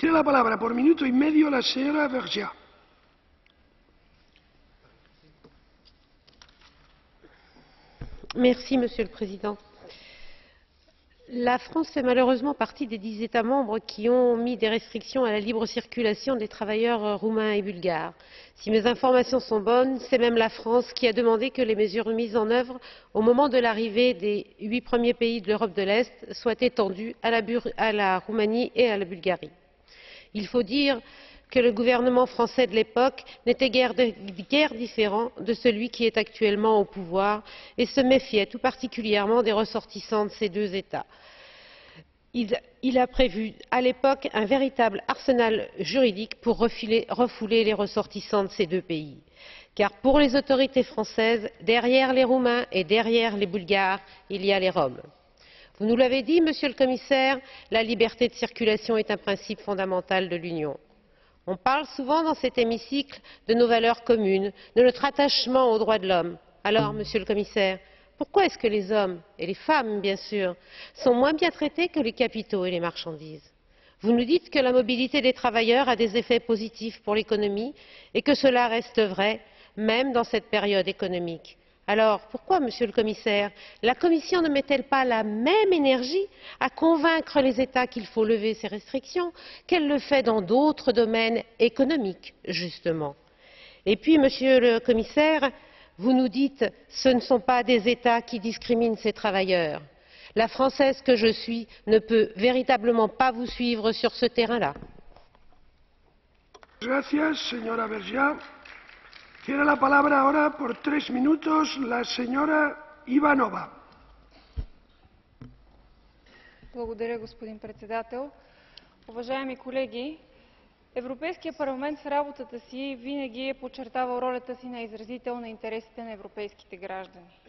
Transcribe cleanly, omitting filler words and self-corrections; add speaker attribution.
Speaker 1: Tiene la palabra por minuto y medio la señora Vergiat.
Speaker 2: Merci, Monsieur le Président. La France fait malheureusement partie des 10 États membres qui ont mis des restrictions à la libre circulation des travailleurs roumains et bulgares. Si mes informations sont bonnes, c'est même la France qui a demandé que les mesures mises en œuvre au moment de l'arrivée des 8 premiers pays de l'Europe de l'Est soient étendues à la Roumanie et à la Bulgarie. Il faut dire que le gouvernement français de l'époque n'était guère différent de celui qui est actuellement au pouvoir et se méfiait tout particulièrement des ressortissants de ces deux États. Il a prévu à l'époque un véritable arsenal juridique pour refouler les ressortissants de ces deux pays. Car pour les autorités françaises, derrière les Roumains et derrière les Bulgares, il y a les Roms. Vous nous l'avez dit, Monsieur le Commissaire, la liberté de circulation est un principe fondamental de l'Union. On parle souvent dans cet hémicycle de nos valeurs communes, de notre attachement aux droits de l'homme. Alors, Monsieur le Commissaire, pourquoi est-ce que les hommes, et les femmes bien sûr, sont moins bien traités que les capitaux et les marchandises? Vous nous dites que la mobilité des travailleurs a des effets positifs pour l'économie et que cela reste vrai, même dans cette période économique. Alors, pourquoi, Monsieur le Commissaire, la Commission ne met-elle pas la même énergie à convaincre les États qu'il faut lever ces restrictions qu'elle le fait dans d'autres domaines économiques, justement? Et puis, Monsieur le Commissaire, vous nous dites que ce ne sont pas des États qui discriminent ces travailleurs. La Française que je suis ne peut véritablement pas vous suivre sur ce terrain-là.
Speaker 1: Gracias, señora Vergiat. Tiene la palabra ahora por 3 minutos la señora Ivanova.
Speaker 3: Благодаря, господин председател. Уважаеми колеги, Европейският парламент в работата си винаги е подчертавал ролята си на изразител на интересите на европейските граждани.